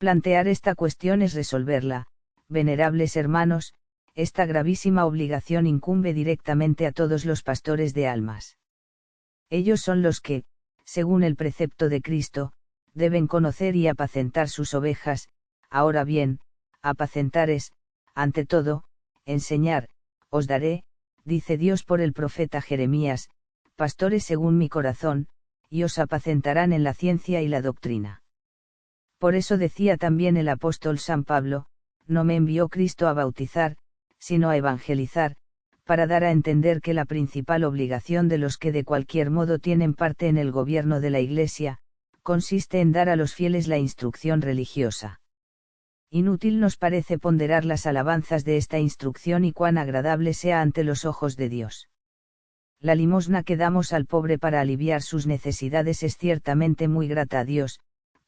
Plantear esta cuestión es resolverla, venerables hermanos. Esta gravísima obligación incumbe directamente a todos los pastores de almas. Ellos son los que, según el precepto de Cristo, deben conocer y apacentar sus ovejas. Ahora bien, apacentar es, ante todo, enseñar. Os daré, dice Dios por el profeta Jeremías, pastores según mi corazón, y os apacentarán en la ciencia y la doctrina. Por eso decía también el apóstol San Pablo, no me envió Cristo a bautizar, sino a evangelizar, para dar a entender que la principal obligación de los que de cualquier modo tienen parte en el gobierno de la Iglesia, consiste en dar a los fieles la instrucción religiosa. Inútil nos parece ponderar las alabanzas de esta instrucción y cuán agradable sea ante los ojos de Dios. La limosna que damos al pobre para aliviar sus necesidades es ciertamente muy grata a Dios,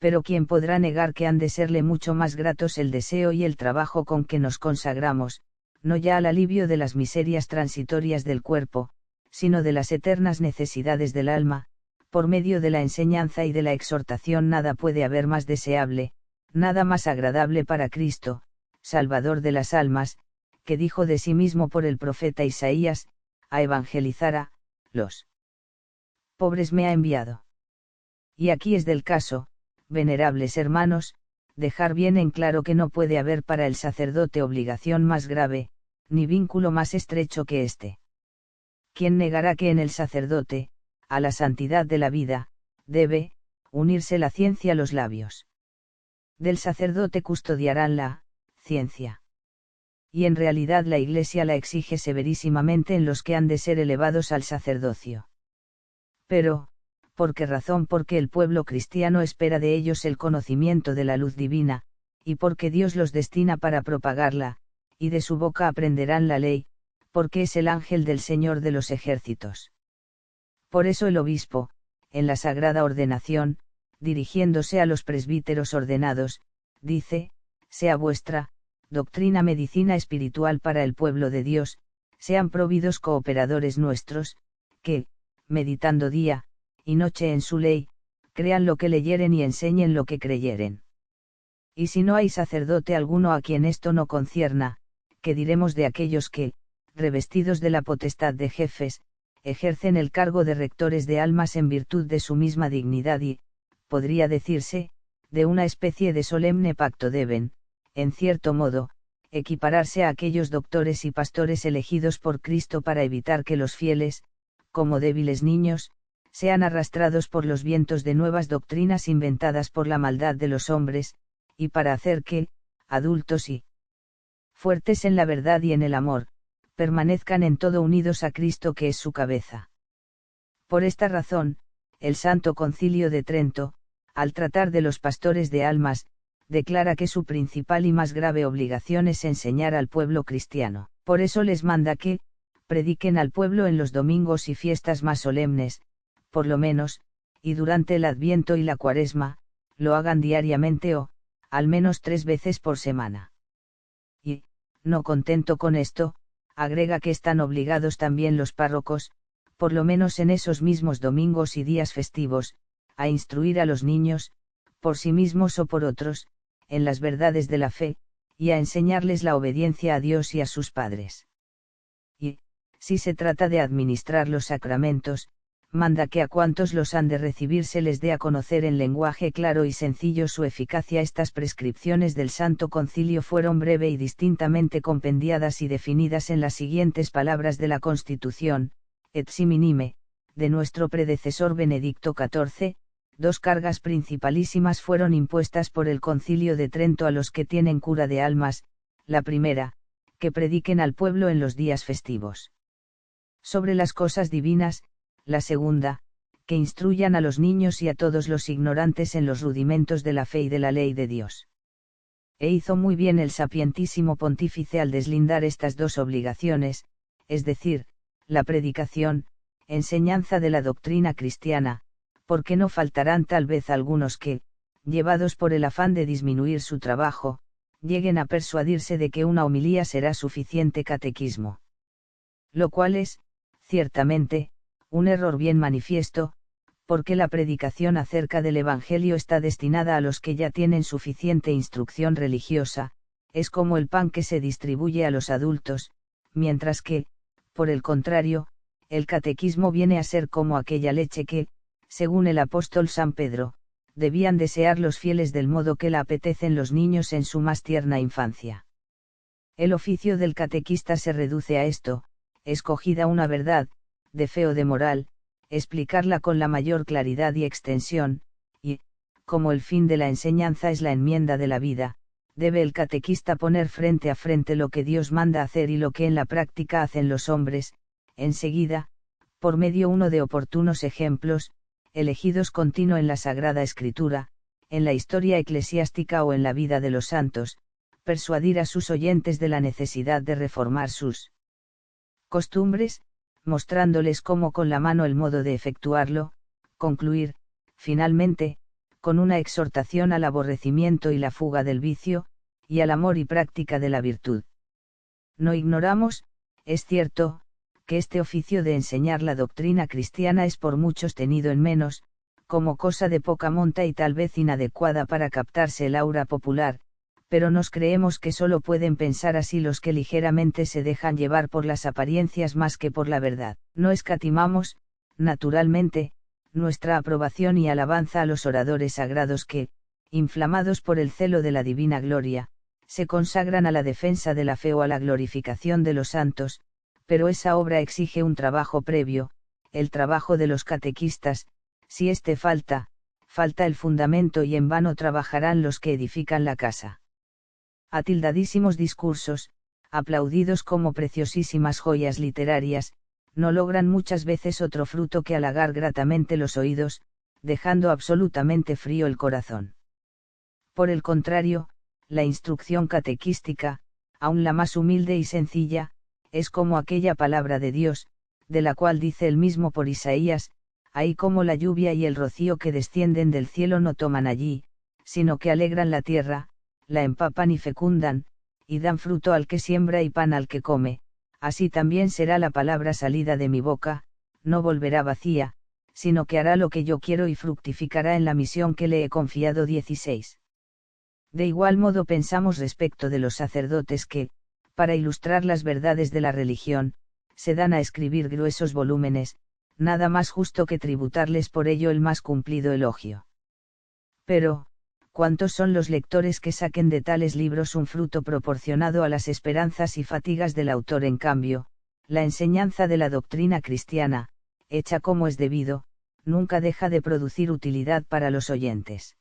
pero ¿quién podrá negar que han de serle mucho más gratos el deseo y el trabajo con que nos consagramos, no ya al alivio de las miserias transitorias del cuerpo, sino de las eternas necesidades del alma? Por medio de la enseñanza y de la exhortación nada puede haber más deseable, nada más agradable para Cristo, Salvador de las almas, que dijo de sí mismo por el profeta Isaías, a evangelizar a los pobres me ha enviado. Y aquí es del caso, venerables hermanos, dejar bien en claro que no puede haber para el sacerdote obligación más grave, ni vínculo más estrecho que este. ¿Quién negará que en el sacerdote, a la santidad de la vida, debe unirse la ciencia a los labios? Del sacerdote custodiarán la ciencia. Y en realidad la Iglesia la exige severísimamente en los que han de ser elevados al sacerdocio. Pero, ¿por qué razón? Porque el pueblo cristiano espera de ellos el conocimiento de la luz divina, y porque Dios los destina para propagarla, y de su boca aprenderán la ley, porque es el ángel del Señor de los ejércitos. Por eso el obispo, en la sagrada ordenación, dirigiéndose a los presbíteros ordenados, dice, sea vuestra doctrina medicina espiritual para el pueblo de Dios, sean providos cooperadores nuestros, que, meditando día y noche en su ley, crean lo que leyeren y enseñen lo que creyeren. Y si no hay sacerdote alguno a quien esto no concierna, ¿qué diremos de aquellos que, revestidos de la potestad de jefes, ejercen el cargo de rectores de almas en virtud de su misma dignidad y, podría decirse, de una especie de solemne pacto deben, en cierto modo, equipararse a aquellos doctores y pastores elegidos por Cristo para evitar que los fieles, como débiles niños, sean arrastrados por los vientos de nuevas doctrinas inventadas por la maldad de los hombres, y para hacer que, adultos y fuertes en la verdad y en el amor, permanezcan en todo unidos a Cristo que es su cabeza. Por esta razón, el Santo Concilio de Trento, al tratar de los pastores de almas, declara que su principal y más grave obligación es enseñar al pueblo cristiano. Por eso les manda que, prediquen al pueblo en los domingos y fiestas más solemnes, por lo menos, y durante el Adviento y la Cuaresma, lo hagan diariamente o, al menos 3 veces por semana. Y, no contento con esto, agrega que están obligados también los párrocos, por lo menos en esos mismos domingos y días festivos, a instruir a los niños, por sí mismos o por otros, en las verdades de la fe, y a enseñarles la obediencia a Dios y a sus padres. Y, si se trata de administrar los sacramentos, manda que a cuantos los han de recibir se les dé a conocer en lenguaje claro y sencillo su eficacia. Estas prescripciones del Santo Concilio fueron breve y distintamente compendiadas y definidas en las siguientes palabras de la Constitución, et siminime, de nuestro predecesor Benedicto XIV. 2 cargas principalísimas fueron impuestas por el Concilio de Trento a los que tienen cura de almas. La primera, que prediquen al pueblo en los días festivos sobre las cosas divinas; la segunda, que instruyan a los niños y a todos los ignorantes en los rudimentos de la fe y de la ley de Dios. E hizo muy bien el sapientísimo pontífice al deslindar estas 2 obligaciones, es decir, la predicación, enseñanza de la doctrina cristiana, porque no faltarán tal vez algunos que, llevados por el afán de disminuir su trabajo, lleguen a persuadirse de que una homilía será suficiente catequismo. Lo cual es, ciertamente, un error bien manifiesto, porque la predicación acerca del Evangelio está destinada a los que ya tienen suficiente instrucción religiosa, es como el pan que se distribuye a los adultos, mientras que, por el contrario, el catequismo viene a ser como aquella leche que, según el apóstol San Pedro, debían desear los fieles del modo que la apetecen los niños en su más tierna infancia. El oficio del catequista se reduce a esto: escogida una verdad, de fe o de moral, explicarla con la mayor claridad y extensión, y, como el fin de la enseñanza es la enmienda de la vida, debe el catequista poner frente a frente lo que Dios manda hacer y lo que en la práctica hacen los hombres, enseguida, por medio uno de oportunos ejemplos, elegidos continuo en la Sagrada Escritura, en la historia eclesiástica o en la vida de los santos, persuadir a sus oyentes de la necesidad de reformar sus costumbres, mostrándoles cómo con la mano el modo de efectuarlo, concluir, finalmente, con una exhortación al aborrecimiento y la fuga del vicio, y al amor y práctica de la virtud. No ignoramos, es cierto, que este oficio de enseñar la doctrina cristiana es por muchos tenido en menos, como cosa de poca monta y tal vez inadecuada para captarse el aura popular, pero nos creemos que solo pueden pensar así los que ligeramente se dejan llevar por las apariencias más que por la verdad. No escatimamos, naturalmente, nuestra aprobación y alabanza a los oradores sagrados que, inflamados por el celo de la divina gloria, se consagran a la defensa de la fe o a la glorificación de los santos, pero esa obra exige un trabajo previo, el trabajo de los catequistas. Si éste falta, falta el fundamento y en vano trabajarán los que edifican la casa. Atildadísimos discursos, aplaudidos como preciosísimas joyas literarias, no logran muchas veces otro fruto que halagar gratamente los oídos, dejando absolutamente frío el corazón. Por el contrario, la instrucción catequística, aun la más humilde y sencilla, es como aquella palabra de Dios, de la cual dice el mismo por Isaías: ahí como la lluvia y el rocío que descienden del cielo no toman allí, sino que alegran la tierra, la empapan y fecundan, y dan fruto al que siembra y pan al que come, así también será la palabra salida de mi boca, no volverá vacía, sino que hará lo que yo quiero y fructificará en la misión que le he confiado. 16. De igual modo pensamos respecto de los sacerdotes que, para ilustrar las verdades de la religión, se dan a escribir gruesos volúmenes, nada más justo que tributarles por ello el más cumplido elogio. Pero, ¿cuántos son los lectores que saquen de tales libros un fruto proporcionado a las esperanzas y fatigas del autor? En cambio, la enseñanza de la doctrina cristiana, hecha como es debido, nunca deja de producir utilidad para los oyentes.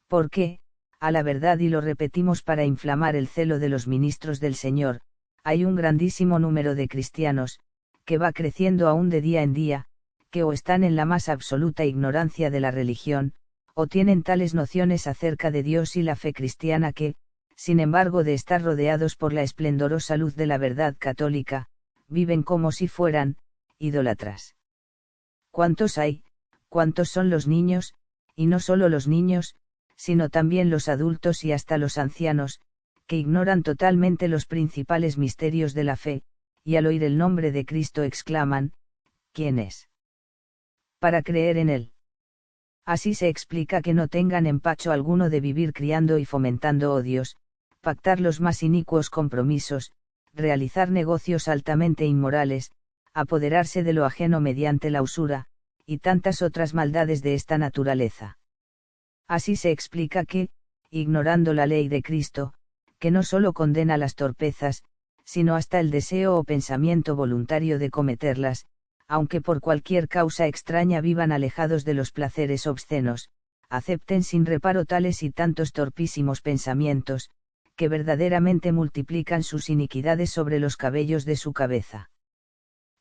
Porque, a la verdad, y lo repetimos para inflamar el celo de los ministros del Señor, hay un grandísimo número de cristianos, que va creciendo aún de día en día, que o están en la más absoluta ignorancia de la religión, o tienen tales nociones acerca de Dios y la fe cristiana que, sin embargo de estar rodeados por la esplendorosa luz de la verdad católica, viven como si fueran idólatras. ¿Cuántos hay? ¿Cuántos son los niños, y no solo los niños, sino también los adultos y hasta los ancianos, que ignoran totalmente los principales misterios de la fe, y al oír el nombre de Cristo exclaman: ¿quién es? Para creer en él. Así se explica que no tengan empacho alguno de vivir criando y fomentando odios, pactar los más inicuos compromisos, realizar negocios altamente inmorales, apoderarse de lo ajeno mediante la usura, y tantas otras maldades de esta naturaleza. Así se explica que, ignorando la ley de Cristo, que no solo condena las torpezas, sino hasta el deseo o pensamiento voluntario de cometerlas, aunque por cualquier causa extraña vivan alejados de los placeres obscenos, acepten sin reparo tales y tantos torpísimos pensamientos, que verdaderamente multiplican sus iniquidades sobre los cabellos de su cabeza.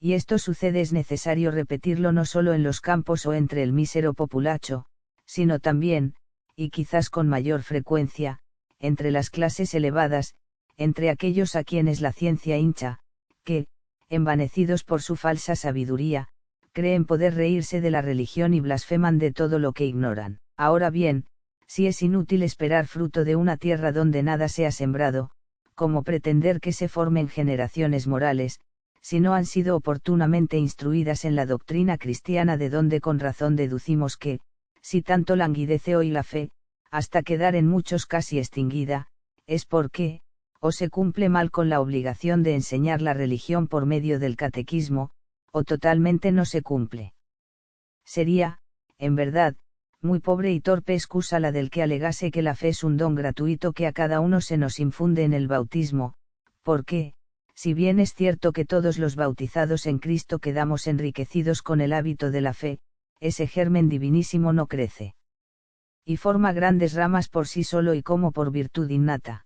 Y esto sucede, es necesario repetirlo, no solo en los campos o entre el mísero populacho, sino también, y quizás con mayor frecuencia, entre las clases elevadas, entre aquellos a quienes la ciencia hincha, que, envanecidos por su falsa sabiduría, creen poder reírse de la religión y blasfeman de todo lo que ignoran. Ahora bien, si es inútil esperar fruto de una tierra donde nada se ha sembrado, como pretender que se formen generaciones morales, si no han sido oportunamente instruidas en la doctrina cristiana, de donde con razón deducimos que, si tanto languidece hoy la fe, hasta quedar en muchos casi extinguida, es porque, o se cumple mal con la obligación de enseñar la religión por medio del catequismo, o totalmente no se cumple. Sería, en verdad, muy pobre y torpe excusa la del que alegase que la fe es un don gratuito que a cada uno se nos infunde en el bautismo, porque, si bien es cierto que todos los bautizados en Cristo quedamos enriquecidos con el hábito de la fe, ese germen divinísimo no crece. Y forma grandes ramas por sí solo y como por virtud innata.